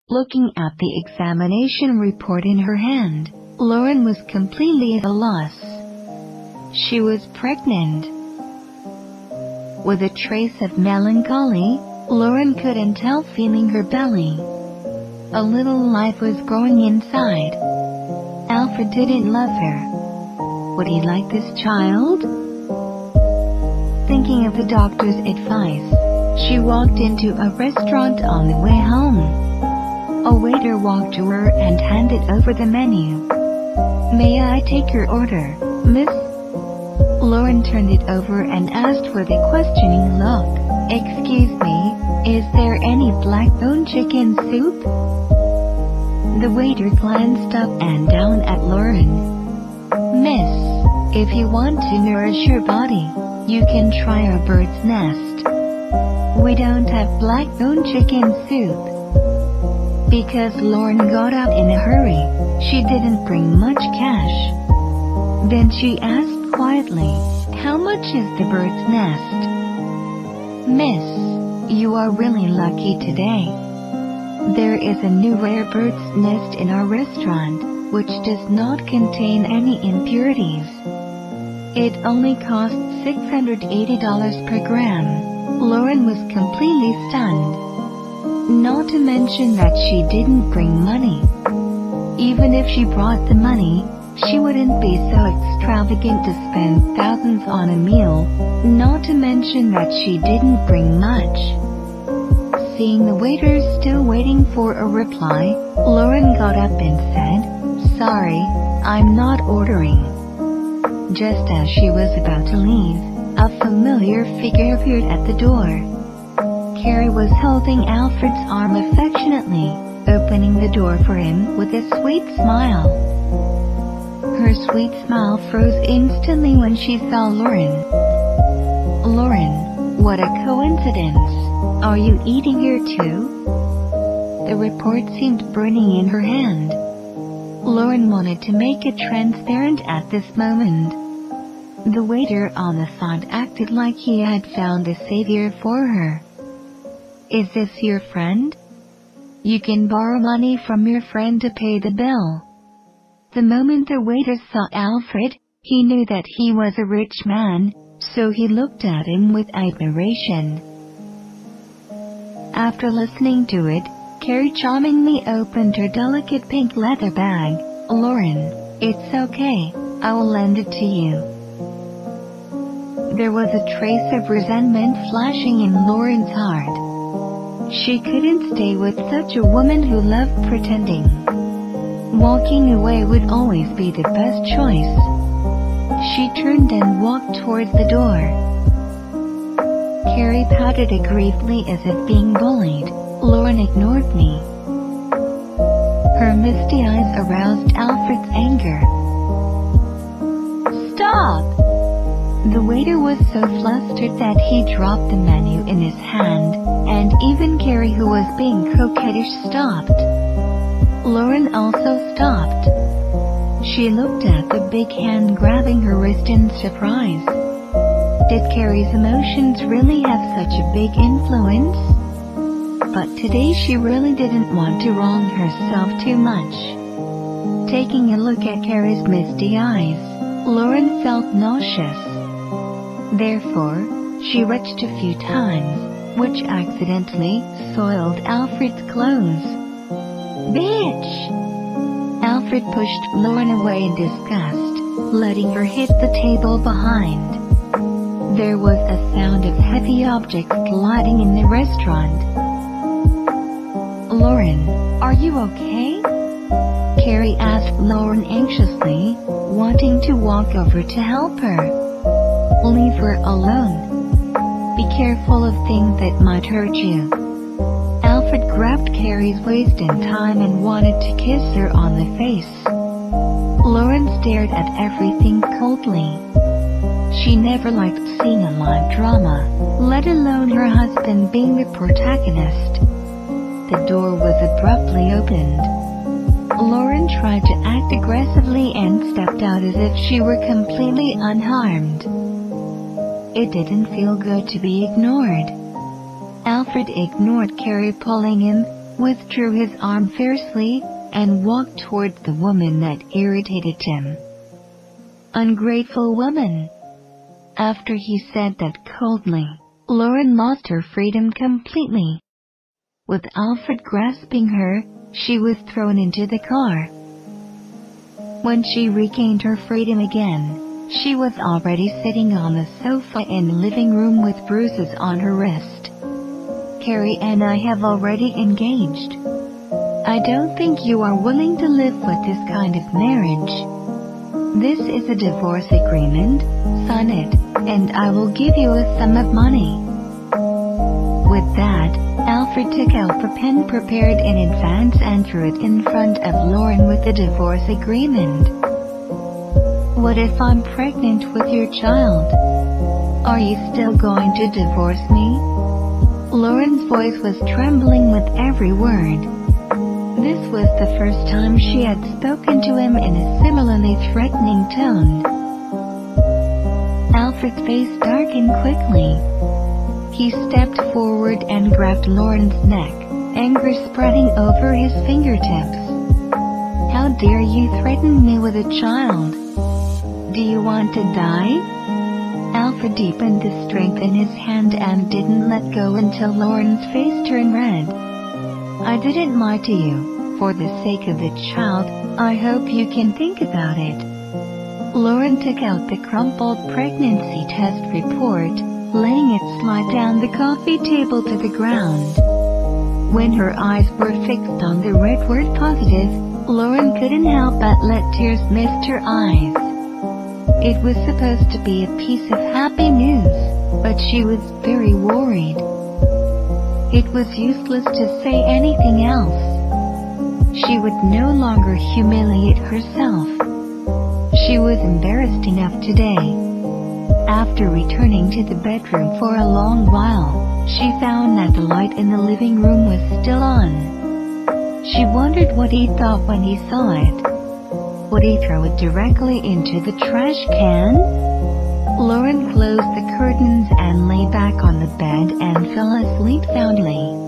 Looking at the examination report in her hand, Lauren was completely at a loss. She was pregnant. With a trace of melancholy, Lauren couldn't help feeling her belly. A little life was growing inside. Alfred didn't love her. Would he like this child? Thinking of the doctor's advice, she walked into a restaurant on the way home. A waiter walked to her and handed over the menu. "May I take your order, miss?" Lauren turned it over and asked with a questioning look, "Excuse me, is there any black-bone chicken soup?" The waiter glanced up and down at Lauren. "Miss, if you want to nourish your body, you can try a bird's nest. We don't have black-bone chicken soup." Because Lauren got up in a hurry, she didn't bring much cash. Then she asked quietly, "How much is the bird's nest?" "Miss, you are really lucky today. There is a new rare bird's nest in our restaurant, which does not contain any impurities. It only costs $680 per gram." Lauren was completely stunned. Not to mention that she didn't bring money. Even if she brought the money, she wouldn't be so extravagant to spend thousands on a meal, not to mention that she didn't bring much. Seeing the waiter still waiting for a reply, Lauren got up and said, "Sorry, I'm not ordering." Just as she was about to leave, a familiar figure appeared at the door. Carrie was holding Alfred's arm affectionately, opening the door for him with a sweet smile. Her sweet smile froze instantly when she saw Lauren. "Lauren, what a coincidence. Are you eating here too?" The report seemed burning in her hand. Lauren wanted to make it transparent at this moment. The waiter on the side acted like he had found a savior for her. "Is this your friend? You can borrow money from your friend to pay the bill." The moment the waiter saw Alfred, he knew that he was a rich man, so he looked at him with admiration. After listening to it, Carrie charmingly opened her delicate pink leather bag. "Lauren, it's okay, I will lend it to you." There was a trace of resentment flashing in Lauren's heart. She couldn't stay with such a woman who loved pretending. Walking away would always be the best choice. She turned and walked towards the door. Carrie pouted aggrievedly as if being bullied. "Lauren ignored me." Her misty eyes aroused Alfred's anger. "Stop!" The waiter was so flustered that he dropped the menu in his hand, and even Carrie, who was being coquettish, stopped. Lauren also stopped. She looked at the big hand grabbing her wrist in surprise. Did Carrie's emotions really have such a big influence? But today she really didn't want to wrong herself too much. Taking a look at Carrie's misty eyes, Lauren felt nauseous. Therefore, she retched a few times, which accidentally soiled Alfred's clothes. "Bitch!" Alfred pushed Lauren away in disgust, letting her hit the table behind. There was a sound of heavy objects colliding in the restaurant. "Lauren, are you okay?" Carrie asked Lauren anxiously, wanting to walk over to help her. "Leave her alone. Be careful of things that might hurt you." Alfred grabbed Carrie's waist in time and wanted to kiss her on the face. Lauren stared at everything coldly. She never liked seeing a live drama, let alone her husband being the protagonist. The door was abruptly opened. Lauren tried to act aggressively and stepped out as if she were completely unharmed. It didn't feel good to be ignored. Alfred ignored Carrie, pulling him, withdrew his arm fiercely, and walked towards the woman that irritated him. Ungrateful woman. After he said that coldly, Lauren lost her freedom completely. With Alfred grasping her, she was thrown into the car. When she regained her freedom again, she was already sitting on the sofa in the living room with bruises on her wrist. Carrie and I have already engaged. I don't think you are willing to live with this kind of marriage. This is a divorce agreement, sign it, and I will give you a sum of money. With that, Alfred took out the pen prepared in advance and threw it in front of Lauren with the divorce agreement. What if I'm pregnant with your child? Are you still going to divorce me? Lauren's voice was trembling with every word. This was the first time she had spoken to him in a similarly threatening tone. Alfred's face darkened quickly. He stepped forward and grabbed Lauren's neck, anger spreading over his fingertips. How dare you threaten me with a child? Do you want to die? Alfred deepened the strength in his hand and didn't let go until Lauren's face turned red. I didn't lie to you. For the sake of the child, I hope you can think about it. Lauren took out the crumpled pregnancy test report, laying it slide down the coffee table to the ground. When her eyes were fixed on the red word positive, Lauren couldn't help but let tears mist her eyes. It was supposed to be a piece of happy news, but she was very worried. It was useless to say anything else. She would no longer humiliate herself. She was embarrassed enough today. After returning to the bedroom for a long while, she found that the light in the living room was still on. She wondered what he thought when he saw it. Would he throw it directly into the trash can? Lauren closed the curtains and lay back on the bed and fell asleep soundly.